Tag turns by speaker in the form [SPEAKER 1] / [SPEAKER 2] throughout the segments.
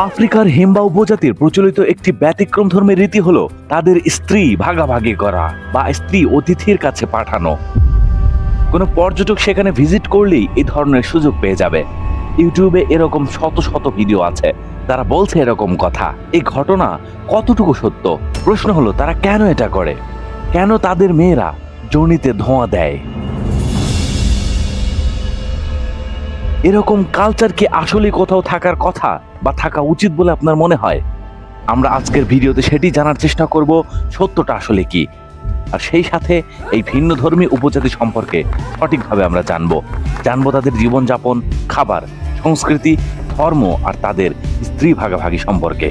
[SPEAKER 1] আফ্রিকার হিম্বা উপজাতির প্রচলিত একটি ব্যতিক্রম ধর্মের রীতি হলো তাদের স্ত্রী ভাগাভাগি করা বা স্ত্রী অতিথির কাছে পাঠানো। কোনো পর্যটক সেখানে ভিজিট করলেই এই ধরনের সুযোগ পেয়ে যাবে। ইউটিউবে এরকম শত শত ভিডিও আছে, তারা বলছে এরকম কথা। এই ঘটনা কতটুকু সত্য? প্রশ্ন হলো তারা কেন এটা করে, কেন তাদের মেয়েরা যোনিতে ধোঁয়া দেয়? এরকম কালচার কি আসলে কোথাও থাকার কথা বা থাকা উচিত বলে আপনার মনে হয়? আমরা আজকের ভিডিওতে সেটি জানার চেষ্টা করব, সত্যটা আসলে কি। আর সেই সাথে এই ভিন্ন ধর্মী উপজাতি সম্পর্কে সঠিকভাবে আমরা জানবো তাদের জীবনযাপন, খাবার, সংস্কৃতি, ধর্ম আর তাদের স্ত্রী ভাগাভাগি সম্পর্কে।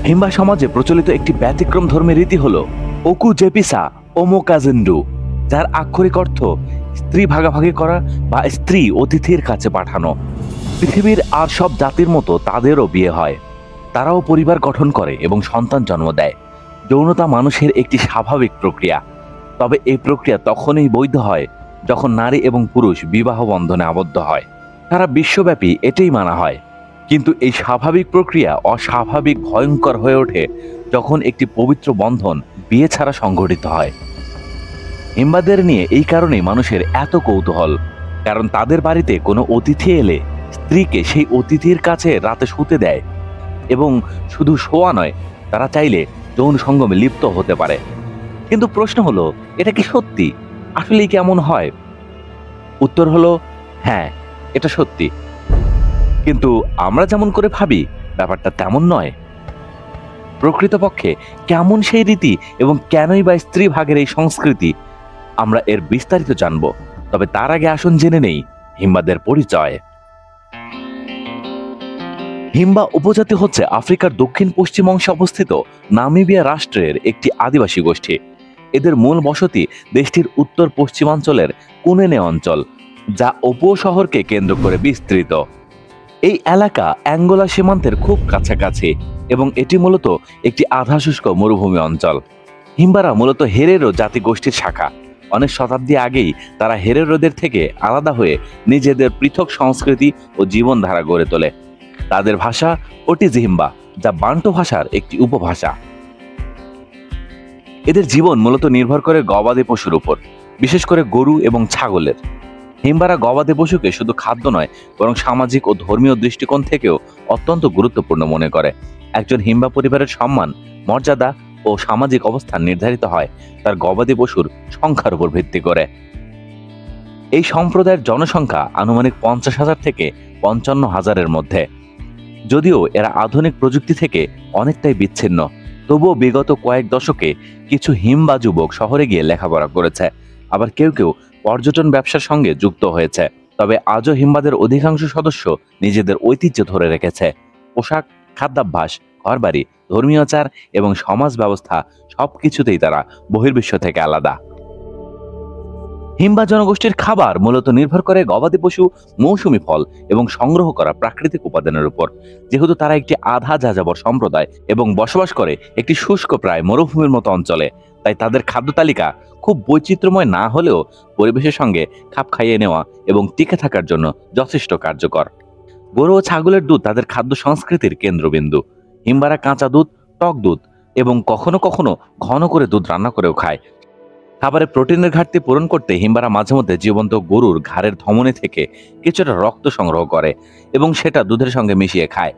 [SPEAKER 1] হিম্বা সমাজে প্রচলিত একটি ব্যতিক্রম ধর্মের রীতি হলো ওকু জেপিসা ওমোকাজেন্ডু, যার আক্ষরিক অর্থ স্ত্রী ভাগাভাগি করা বা স্ত্রী অতিথির কাছে পাঠানো। পৃথিবীর আর সব জাতির মতো তাদেরও বিয়ে হয়, তারাও পরিবার গঠন করে এবং সন্তান জন্ম দেয়। যৌনতা মানুষের একটি স্বাভাবিক প্রক্রিয়া, তবে এই প্রক্রিয়া তখনই বৈধ হয় যখন নারী এবং পুরুষ বিবাহ বন্ধনে আবদ্ধ হয়। সারা বিশ্বব্যাপী এটাই মানা হয়। কিন্তু এই স্বাভাবিক প্রক্রিয়া অস্বাভাবিক ভয়ঙ্কর হয়ে ওঠে যখন একটি পবিত্র বন্ধন বিয়ে ছাড়া সংঘটিত হয়। হিম্বাদের নিয়ে এই কারণেই মানুষের এত কৌতূহল, কারণ তাদের বাড়িতে কোনো অতিথি এলে স্ত্রীকে সেই অতিথির কাছে রাতে শুতে দেয়, এবং শুধু শোয়া নয়, তারা চাইলে যৌন সঙ্গমে লিপ্ত হতে পারে। কিন্তু প্রশ্ন হলো, এটা কি সত্যি? আসলেই কেমন হয়? উত্তর হলো হ্যাঁ, এটা সত্যি। কিন্তু আমরা যেমন করে ভাবি ব্যাপারটা তেমন নয়। প্রকৃতপক্ষে কেমন সেই রীতি এবং কেনই বা স্ত্রী ভাগের এই সংস্কৃতি, আমরা এর বিস্তারিত জানব। তবে তার আগে আসুন জেনে নেই হিম্বাদের পরিচয়। হিম্বা উপজাতি হচ্ছে আফ্রিকার দক্ষিণ পশ্চিম অংশে অবস্থিত নামিবিয়া রাষ্ট্রের একটি আদিবাসী গোষ্ঠী। এদের মূল বসতি দেশটির উত্তর পশ্চিমাঞ্চলের কুনেনে অঞ্চল, যা উপশহরকে কেন্দ্র করে বিস্তৃত। এই এলাকা অ্যাঙ্গোলা সীমান্তের খুব কাছাকাছি এবং এটি মূলত একটি আধা শুষ্ক মরুভূমি অঞ্চল। হিম্বারা মূলত হেরেরো জাতিগোষ্ঠীর শাখা। অনেক শতাব্দী আগেই তারা হেরেরোদের থেকে আলাদা হয়ে নিজেদের পৃথক সংস্কৃতি ও জীবনধারা গড়ে তোলে। তাদের ভাষা ওটিজিহিম্বা, যা বান্টু ভাষার একটি উপভাষা। এদের জীবন মূলত নির্ভর করে গবাদি পশুর উপর, বিশেষ করে গরু এবং ছাগলের। হিম্বারা গবাদি পশুকে শুধু খাদ্য নয়, বরং সামাজিক ও ধর্মীয় দৃষ্টিকোণ থেকেও অত্যন্ত গুরুত্বপূর্ণ মনে করে। একজন হিম্বা পরিবারের সম্মান, মর্যাদা ও সামাজিক অবস্থান নির্ধারিত হয় তার গবাদি পশুর সংখ্যার উপর ভিত্তি করে। এই সম্প্রদায়ের জনসংখ্যা আনুমানিক 50,000 থেকে 55,000-এর মধ্যে। যদিও এরা আধুনিক প্রযুক্তি থেকে অনেকটাই বিচ্ছিন্ন, তবুও বিগত কয়েক দশকে কিছু হিম্বা যুবক শহরে গিয়ে লেখাপড়া করেছে, আবার কেউ কেউ পর্যটন ব্যবসার সঙ্গে যুক্ত হয়েছে। তবে আজও হিম্বাদের অধিকাংশ সদস্য নিজেদের ঐতিহ্য ধরে রেখেছে। পোশাক, খাদ্যাভ্যাস, ঘরবাড়ি, ধর্মীয় আচার এবং সমাজ ব্যবস্থা সবকিছুতেই তারা বহির্বিশ্ব থেকে আলাদা। হিম্বা জনগোষ্ঠীর খাবার মূলত নির্ভর করে গবাদি পশু, মৌসুমী ফল এবং সংগ্রহ করা প্রাকৃতিক উপাদানের উপর। যেহেতু তারা একটি আধা যাযাবর সম্প্রদায় এবং বসবাস করে একটি শুষ্ক প্রায় মরুভূমির মতো অঞ্চলে, তাই তাদের খাদ্য তালিকা খুব বৈচিত্র্যময় না হলেও পরিবেশের সঙ্গে খাপ খাইয়ে নেওয়া এবং টিকে থাকার জন্য যথেষ্ট কার্যকর। গরু ও ছাগলের দুধ তাদের খাদ্য সংস্কৃতির কেন্দ্রবিন্দু। হিম্বারা কাঁচা দুধ, টক দুধ এবং কখনো কখনো ঘন করে দুধ রান্না করেও খায়। খাবারে প্রোটিনের ঘাটতি পূরণ করতে হিম্বারা মাঝে মধ্যে জীবন্ত গরুর ঘাড়ের ধমনী থেকে কিছুটা রক্ত সংগ্রহ করে এবং সেটা দুধের সঙ্গে মিশিয়ে খায়।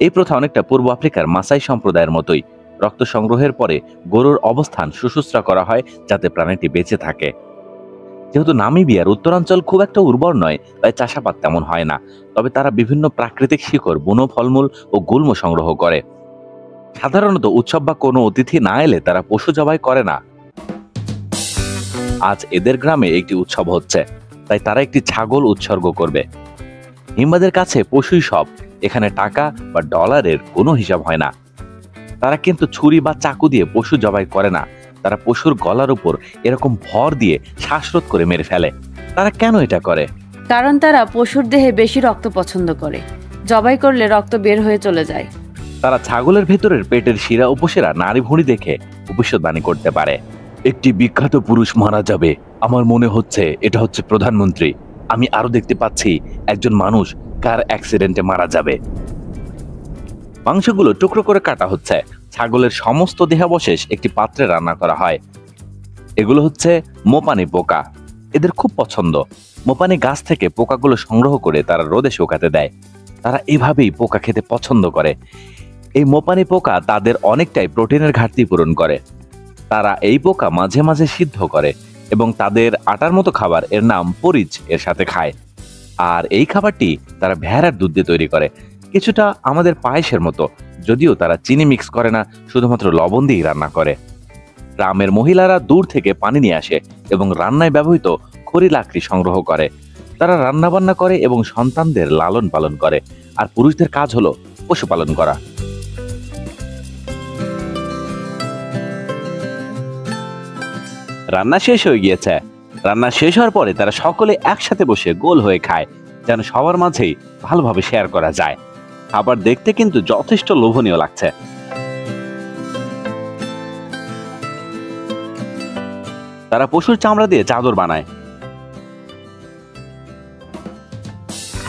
[SPEAKER 1] এই প্রথা অনেকটা পূর্ব আফ্রিকার মাসাই সম্প্রদায়ের মতোই। রক্ত সংগ্রহের পরে গরুর অবস্থান শুশ্রূষা করা হয় যাতে প্রাণীটি বেঁচে থাকে। যেহেতু নামিবিয়ার উত্তরাঞ্চল খুব একটা উর্বর নয়, তাই চাষাবাদ তেমন হয় না। তবে তারা বিভিন্ন প্রাকৃতিক শিকড়, বুনো ফলমূল ও গুল্ম সংগ্রহ করে। সাধারণত উৎসব বা কোনো অতিথি না এলে তারা পশু জবাই করে না। আজ এদের গ্রামে একটি উৎসব হচ্ছে, তাই তারা একটি ছাগল উৎসর্গ করবে। হিম্বাদের কাছে পশুই সব। এখানে টাকা বা ডলারের কোনো হিসাব হয় না। তারা কিন্তু ছুরি বা চাকু দিয়ে পশু জবাই করে না। তারা পশুর গলার উপর এরকম ভর দিয়ে শ্বাসরোধ করে মেরে ফেলে। তারা কেন এটা করে?
[SPEAKER 2] কারণ তারা পশুর দেহে বেশি রক্ত পছন্দ করে। জবাই করলে রক্ত বের হয়ে চলে যায়।
[SPEAKER 1] তারা ছাগলের ভেতরের পেটের শিরা উপশিরা নাড়ি ভুঁড়ি দেখে ভবিষ্যৎবাণী করতে পারে। একটি বিখ্যাত পুরুষ মারা যাবে, আমার মনে হচ্ছে এটা হচ্ছে প্রধানমন্ত্রী। আমি আরো দেখতে পাচ্ছি একজন মানুষ কার অ্যাক্সিডেন্টে মারা যাবে। মাংসগুলো টুকরো করে কাটা হচ্ছে। ছাগলের সমস্ত দেহাবশেষ একটি পাত্রে রান্না করা হয়। এগুলো হচ্ছে মোপানি পোকা। এদের খুব পছন্দ। মোপানি গাছ থেকে পোকাগুলো সংগ্রহ করে তারা রোদে শুকাতে দেয়। তারা এভাবেই পোকা খেতে পছন্দ করে। এই মোপানি পোকা তাদের অনেকটাই প্রোটিনের ঘাটতি পূরণ করে। তারা এই পোকা মাঝে মাঝে সিদ্ধ করে এবং তাদের আটার মতো খাবার, এর নাম পরিচ, এর সাথে খায়। আর এই খাবারটি তারা ভেড়ার দুধ দিয়ে তৈরি করে, কিছুটা আমাদের পায়েসের মতো, যদিও তারা চিনি মিক্স করে না, শুধুমাত্র লবণ দিয়েই রান্না করে। গ্রামের মহিলারা দূর থেকে পানি নিয়ে আসে এবং রান্নায় ব্যবহৃত খড়ি লাকড়ি সংগ্রহ করে। তারা রান্নাবান্না করে এবং সন্তানদের লালন পালন করে। আর পুরুষদের কাজ হলো পশুপালন করা। রান্না শেষ হয়ে গিয়েছে। রান্না শেষ হওয়ার পরে তারা সকলে একসাথে বসে গোল হয়ে খায়, যেন সবার মাঝেই ভালোভাবে শেয়ার করা যায়। খাবার দেখতে কিন্তু যথেষ্ট লোভনীয় লাগছে। তারা পশুর চামড়া দিয়ে চাদর বানায়।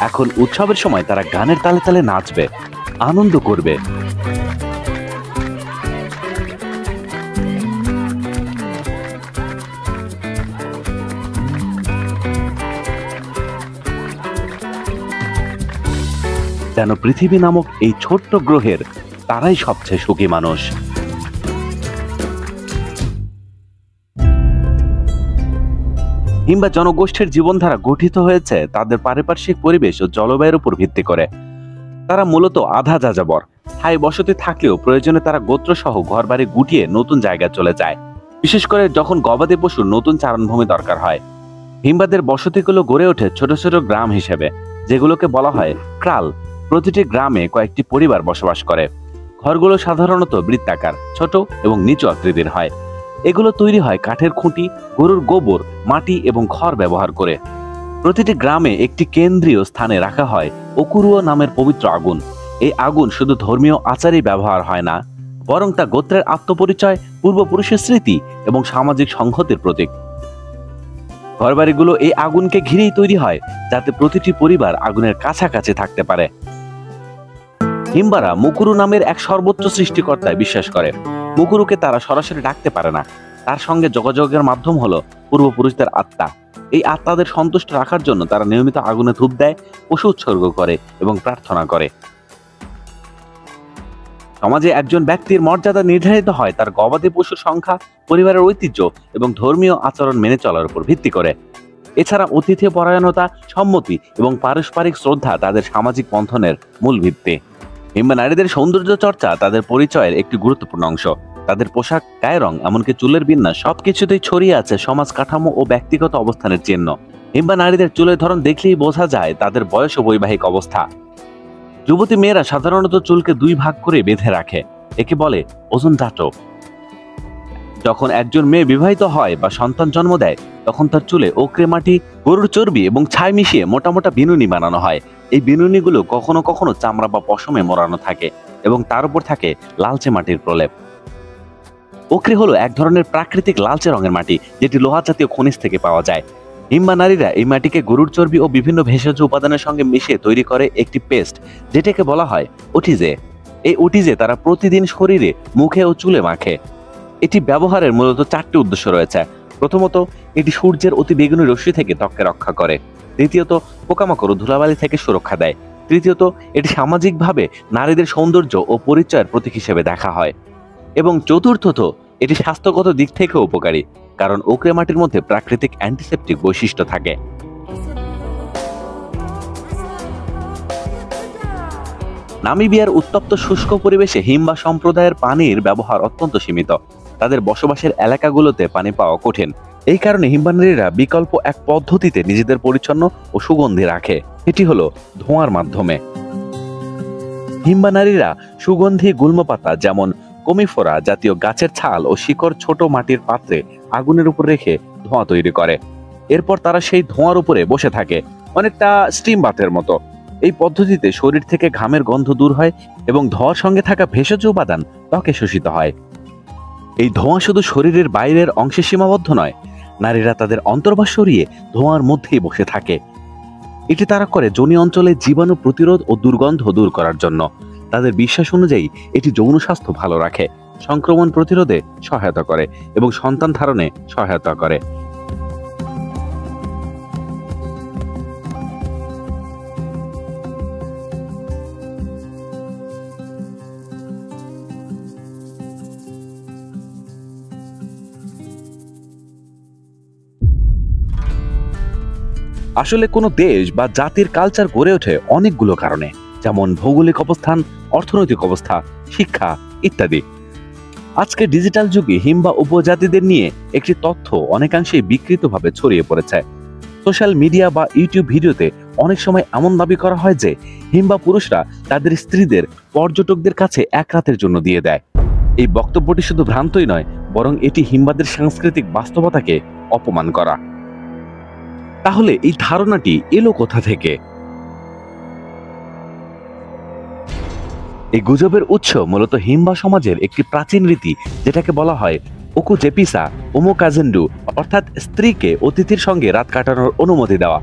[SPEAKER 1] এখন উৎসবের সময় তারা গানের তালে তালে নাচবে, আনন্দ করবে। যেন পৃথিবী নামক এই ছোট্ট গ্রহের তারাই সবচেয়ে সুখী মানুষ। হিম্বা জনগোষ্ঠীর জীবনধারা গঠিত হয়েছে তাদের পারিপার্শ্বিক পরিবেশ ও জলবায়ুর উপর ভিত্তি করে। তারা মূলত আধা যাযাবর। স্থায়ী বসতি থাকলেও প্রয়োজনে তারা গোত্রসহ ঘরবাড়ি গুটিয়ে নতুন জায়গায় চলে যায়, বিশেষ করে যখন গবাদি পশুর নতুন চারণভূমি দরকার হয়। হিম্বাদের বসতিগুলো গড়ে ওঠে ছোট ছোট গ্রাম হিসেবে, যেগুলোকে বলা হয় ক্রাল। প্রতিটি গ্রামে কয়েকটি পরিবার বসবাস করে। ঘরগুলো সাধারণত বৃত্তাকার, ছোট এবং নিচু আকৃতির হয়। এগুলো তৈরি হয় কাঠের খুঁটি, গরুর গোবর, মাটি এবং খড় ব্যবহার করে। প্রতিটি গ্রামে একটি কেন্দ্রীয় স্থানে রাখা হয় অকুরুয় নামের পবিত্র আগুন। এই আগুন শুধু ধর্মীয় আচারেই ব্যবহার হয় না, বরং তা গোত্রের আত্মপরিচয়, পূর্বপুরুষের স্মৃতি এবং সামাজিক সংহতির প্রতীক। ঘরবাড়িগুলো এই আগুনকে ঘিরেই তৈরি হয়, যাতে প্রতিটি পরিবার আগুনের কাছাকাছি থাকতে পারে। হিম্বারা মুকুরু নামের এক সর্বোচ্চ সৃষ্টিকর্তায় বিশ্বাস করে। মুকুরুকে তারা সরাসরি ডাকতে পারে না। তার সঙ্গে যোগাযোগের মাধ্যম হলো পূর্বপুরুষদের আত্মা। এই আত্মাদের সন্তুষ্ট রাখার জন্য তারা নিয়মিত আগুনে ধূপ দেয়, পশু উৎসর্গ করে এবং প্রার্থনা করে। সমাজে একজন ব্যক্তির মর্যাদা নির্ধারিত হয় তার গবাদি পশুর সংখ্যা, পরিবারের ঐতিহ্য এবং ধর্মীয় আচরণ মেনে চলার উপর ভিত্তি করে। এছাড়া অতিথি পরায়ণতা, সম্মতি এবং পারস্পরিক শ্রদ্ধা তাদের সামাজিক বন্ধনের মূল ভিত্তি। হিম্বা নারীদের সৌন্দর্য চর্চা তাদের পরিচয়ের একটি গুরুত্বপূর্ণ অংশ। তাদের পোশাক, গায়ের রং, এমনকি চুলের বিন্যাস সবকিছুতেই ছড়িয়ে আছে সমাজ কাঠামো ও ব্যক্তিগত অবস্থানের চিহ্ন। হিম্বা নারীদের চুলের ধরন দেখলেই বোঝা যায় তাদের বয়স ও বৈবাহিক অবস্থা। যুবতী মেয়েরা সাধারণত চুলকে দুই ভাগ করে বেঁধে রাখে, একে বলে ওজন জাটো। যখন একজন মেয়ে বিবাহিত হয় বা সন্তান জন্ম দেয়, তখন তার চুলে ওকরে মাটি, গরুর চর্বি এবং ছাই মিশিয়ে মোটা মোটা বিনুনি বানানো হয়। এই বিনুনিগুলো কখনো কখনো চামড়া বা পশমে মোড়ানো থাকে এবং তার উপর থাকে লালচে মাটির প্রলেপ। ওকরে হলো এক ধরনের প্রাকৃতিক লালচে রঙের মাটি, যেটি লোহা জাতীয় খনিজ থেকে পাওয়া যায়। হিম্বা নারীরা এই মাটিকে গরুর চর্বি ও বিভিন্ন ভেষজ উপাদানের সঙ্গে মিশিয়ে তৈরি করে একটি পেস্ট, যেটাকে বলা হয় ওটিজে। এই ওটিজে তারা প্রতিদিন শরীরে, মুখে ও চুলে মাখে। এটি ব্যবহারের মূলত চারটি উদ্দেশ্য রয়েছে। প্রথমত, এটি সূর্যের অতি বেগুনি রশ্মি থেকে ত্বককে রক্ষা করে। দ্বিতীয়ত, পোকামাকড় ও ধুলাবালি থেকে সুরক্ষা দেয়। তৃতীয়ত, এটি সামাজিকভাবে নারীদের সৌন্দর্য ও পরিচয়ের প্রতীক হিসেবে দেখা হয়। এবং চতুর্থত, এটি স্বাস্থ্যগত দিক থেকেও উপকারী, কারণ ওকরে মাটির মধ্যে প্রাকৃতিক অ্যান্টিসেপটিক বৈশিষ্ট্য থাকে। নামিবিয়ার উত্তপ্ত শুষ্ক পরিবেশে হিম্বা সম্প্রদায়ের পানির ব্যবহার অত্যন্ত সীমিত। তাদের বসবাসের এলাকাগুলোতে পানি পাওয়া কঠিন। এই কারণে হিম্বা নারীরা বিকল্প এক পদ্ধতিতে নিজেদের পরিচ্ছন্ন ও সুগন্ধি রাখে। এটি হলো ধোঁয়ার মাধ্যমে। হিম্বা নারীরা সুগন্ধি গুল্ম পাতা, যেমন কমিফোরা জাতীয় গাছের ছাল ও শিকড় ছোট মাটির পাত্রে আগুনের উপর রেখে ধোঁয়া তৈরি করে। এরপর তারা সেই ধোঁয়ার উপরে বসে থাকে, অনেকটা স্টিম বাথের মতো। এই পদ্ধতিতে শরীর থেকে ঘামের গন্ধ দূর হয় এবং ধোঁয়ার সঙ্গে থাকা ভেষজ উপাদান ত্বকে শোষিত হয়। এই ধোঁয়া শুধু শরীরের বাইরের অংশে সীমাবদ্ধ নয়, নারীরা তাদের অন্তর্বাস সরিয়ে ধোঁয়ার মধ্যেই বসে থাকে। এটি তারা করে যোনি অঞ্চলে জীবাণু প্রতিরোধ ও দুর্গন্ধ দূর করার জন্য। তাদের বিশ্বাস অনুযায়ী এটি যৌন স্বাস্থ্য ভালো রাখে, সংক্রমণ প্রতিরোধে সহায়তা করে এবং সন্তান ধারণে সহায়তা করে। আসলে কোনো দেশ বা জাতির কালচার গড়ে ওঠে অনেকগুলো কারণে, যেমন ভৌগোলিক অবস্থান, অর্থনৈতিক অবস্থা, শিক্ষা ইত্যাদি। আজকে ডিজিটাল যুগে হিম্বা উপজাতিদের নিয়ে একটি তথ্য অনেকাংশেই বিকৃতভাবে ছড়িয়ে পড়েছে। সোশ্যাল মিডিয়া বা ইউটিউব ভিডিওতে অনেক সময় এমন দাবি করা হয় যে হিম্বা পুরুষরা তাদের স্ত্রীদের পর্যটকদের কাছে এক রাতের জন্য দিয়ে দেয়। এই বক্তব্যটি শুধু ভ্রান্তই নয়, বরং এটি হিম্বাদের সাংস্কৃতিক বাস্তবতাকে অপমান করা। তাহলে এই ধারণাটি এলো কোথা থেকে? এই গুজবের উৎস মূলত হিম্বা সমাজের একটি প্রাচীন রীতি, যেটাকে বলা হয় ওকু জেপিসা ওমোকাজেন্ডু, অর্থাৎ স্ত্রীকে অতিথির সঙ্গে রাত কাটানোর অনুমতি দেওয়া।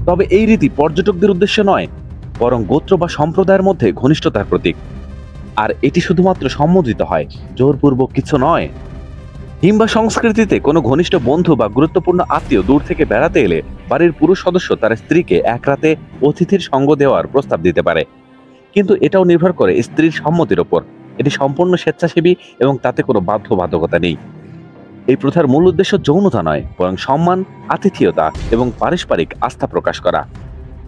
[SPEAKER 1] তবে এই রীতি পর্যটকদের উদ্দেশ্য নয়, বরং গোত্র বা সম্প্রদায়ের মধ্যে ঘনিষ্ঠতার প্রতীক। আর এটি শুধুমাত্র সম্মোদিত হয়, জোরপূর্বক কিছু নয়। হিম্বা সংস্কৃতিতে কোনো ঘনিষ্ঠ বন্ধু বা গুরুত্বপূর্ণ আত্মীয় দূর থেকে বেড়াতে এলে বাড়ির পুরুষ সদস্য তার স্ত্রীকে এক রাতে অতিথির সঙ্গ দেওয়ার প্রস্তাব দিতে পারে, কিন্তু এটাও নির্ভর করে স্ত্রীর সম্মতির ওপর। এটি সম্পূর্ণ স্বেচ্ছাসেবী এবং তাতে কোনো বাধ্যবাধকতা নেই। এই প্রথার মূল উদ্দেশ্য যৌনতা নয়, বরং সম্মান, আতিথেয়তা এবং পারস্পরিক আস্থা প্রকাশ করা।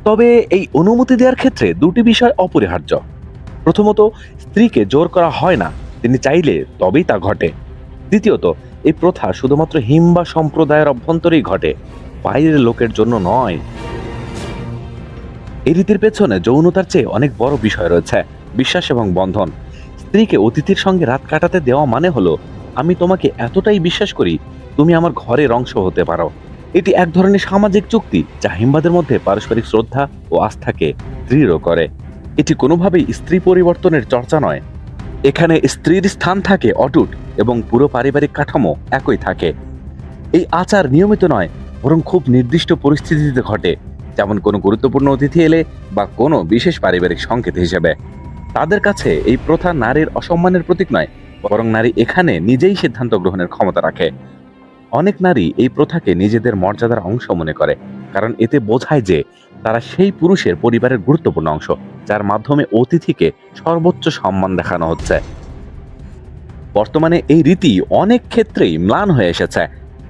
[SPEAKER 1] তবে এই অনুমতি দেওয়ার ক্ষেত্রে দুটি বিষয় অপরিহার্য। প্রথমত, স্ত্রীকে জোর করা হয় না, তিনি চাইলে তবেই তা ঘটে। দ্বিতীয়ত, এই প্রথা শুধুমাত্র হিম্বা সম্প্রদায়ের অভ্যন্তরেই ঘটে, বাইরের লোকের জন্য নয়। এই রীতির পেছনে যৌনতার চেয়ে অনেক বড় বিষয় রয়েছে, বিশ্বাস এবং বন্ধন। স্ত্রীকে অতিথির সঙ্গে রাত কাটাতে দেওয়া মানে হলো, আমি তোমাকে এতটাই বিশ্বাস করি, তুমি আমার ঘরের অংশ হতে পারো। এটি এক ধরনের সামাজিক চুক্তি, যা হিম্বাদের মধ্যে পারস্পরিক শ্রদ্ধা ও আস্থাকে দৃঢ় করে। এটি কোনোভাবেই স্ত্রী পরিবর্তনের চর্চা নয়। এখানে স্ত্রীর স্থান থাকে অটুট এবং পুরো পারিবারিক কাঠামো একই থাকে। এই আচার নিয়মিত নয়, বরং খুব নির্দিষ্ট পরিস্থিতিতে ঘটে, যেমন কোনো গুরুত্বপূর্ণ অতিথি এলে বা কোনো বিশেষ পারিবারিক সংকেত হিসেবে। তাদের কাছে এই প্রথা নারীর অসম্মানের প্রতীক নয়, বরং নারী এখানে নিজেই সিদ্ধান্ত গ্রহণের ক্ষমতা রাখে। অনেক নারী এই প্রথাকে নিজেদের মর্যাদার অংশ মনে করে, কারণ এতে বোঝায় যে তারা সেই পুরুষের পরিবারের গুরুত্বপূর্ণ অংশ, যার মাধ্যমে অতিথিকে সর্বোচ্চ সম্মান দেখানো হচ্ছে। বর্তমানে এই রীতি অনেক ক্ষেত্রেই ম্লান হয়ে এসেছে।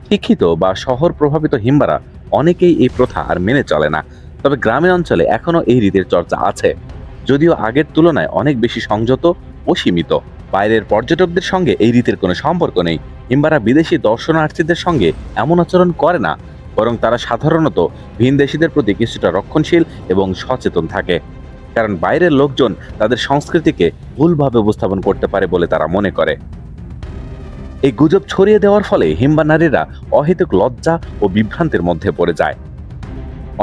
[SPEAKER 1] শিক্ষিত বা শহর প্রভাবিত হিম্বারা অনেকেই এই প্রথা আর মেনে চলে না, তবে গ্রামীণ অঞ্চলে এখনো এই রীতির চর্চা আছে, যদিও আগের তুলনায় অনেক বেশি সংযত ও সীমিত। বাইরের পর্যটকদের সঙ্গে এই রীতির কোনো সম্পর্ক নেই। হিম্বারা বিদেশি দর্শনার্থীদের সঙ্গে এমন আচরণ করে না, বরং তারা সাধারণত ভিনদেশীদের প্রতি কিছুটা রক্ষণশীল এবং সচেতন থাকে, কারণ বাইরের লোকজন তাদের সংস্কৃতিকে ভুলভাবে উপস্থাপন করতে পারে বলে তারা মনে করে। এই গুজব ছড়িয়ে দেওয়ার ফলে হিম্বা নারীরা অহেতুক লজ্জা ও বিভ্রান্তির মধ্যে পড়ে যায়।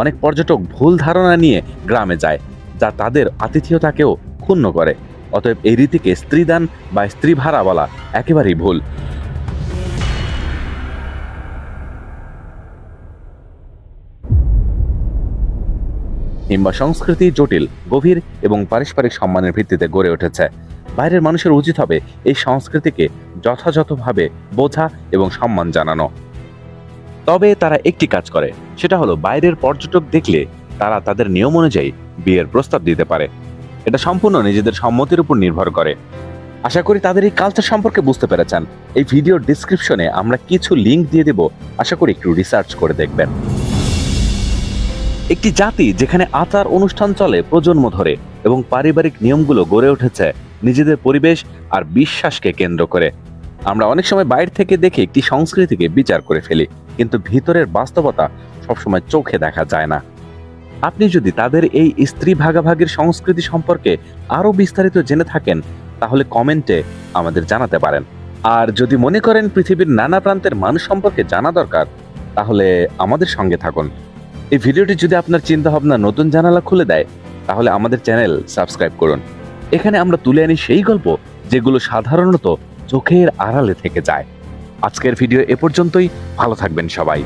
[SPEAKER 1] অনেক পর্যটক ভুল ধারণা নিয়ে গ্রামে যায়, যা তাদের আতিথেয়তাকেও ক্ষুণ্ণ করে। অতএব এই রীতিকে স্ত্রীদান বা স্ত্রী ভাড়া বলা একেবারেই ভুল। হিম্বা সংস্কৃতি জটিল, গভীর এবং পারস্পরিক সম্মানের ভিত্তিতে গড়ে উঠেছে। বাইরের মানুষের উচিত হবে এই সংস্কৃতিকে যথাযথভাবে বোঝা এবং সম্মান জানানো। তবে তারা একটি কাজ করে, সেটা হলো বাইরের পর্যটক দেখলে তারা তাদের নিয়ম অনুযায়ী বিয়ের প্রস্তাব দিতে পারে। এটা সম্পূর্ণ নিজেদের সম্মতির উপর নির্ভর করে। আশা করি তাদের এই কালচার সম্পর্কে বুঝতে পেরেছেন। এই ভিডিওর ডিসক্রিপশনে আমরা কিছু লিঙ্ক দিয়ে দেব, আশা করি একটু রিসার্চ করে দেখবেন। একটি জাতি যেখানে আচার অনুষ্ঠান চলে প্রজন্ম ধরে এবং পারিবারিক নিয়মগুলো গড়ে উঠেছে নিজেদের পরিবেশ আর বিশ্বাসকে কেন্দ্র করে। আমরা অনেক সময় বাইরে থেকে দেখে একটি সংস্কৃতিকে বিচার করে ফেলি, কিন্তু ভিতরের বাস্তবতা সবসময় চোখে দেখা যায় না। আপনি যদি তাদের এই স্ত্রী ভাগাভাগির সংস্কৃতি সম্পর্কে আরো বিস্তারিত জেনে থাকেন, তাহলে কমেন্টে আমাদের জানাতে পারেন। আর যদি মনে করেন পৃথিবীর নানা প্রান্তের মানুষ সম্পর্কে জানা দরকার, তাহলে আমাদের সঙ্গে থাকুন। এই ভিডিওটি যদি আপনার চিন্তা ভাবনা নতুন জানালা খুলে দেয়, তাহলে আমাদের চ্যানেল সাবস্ক্রাইব করুন। এখানে আমরা তুলে আনি সেই গল্প যেগুলো সাধারণত চোখের আড়ালে থেকে যায়। আজকের ভিডিও এ পর্যন্তই। ভালো থাকবেন সবাই।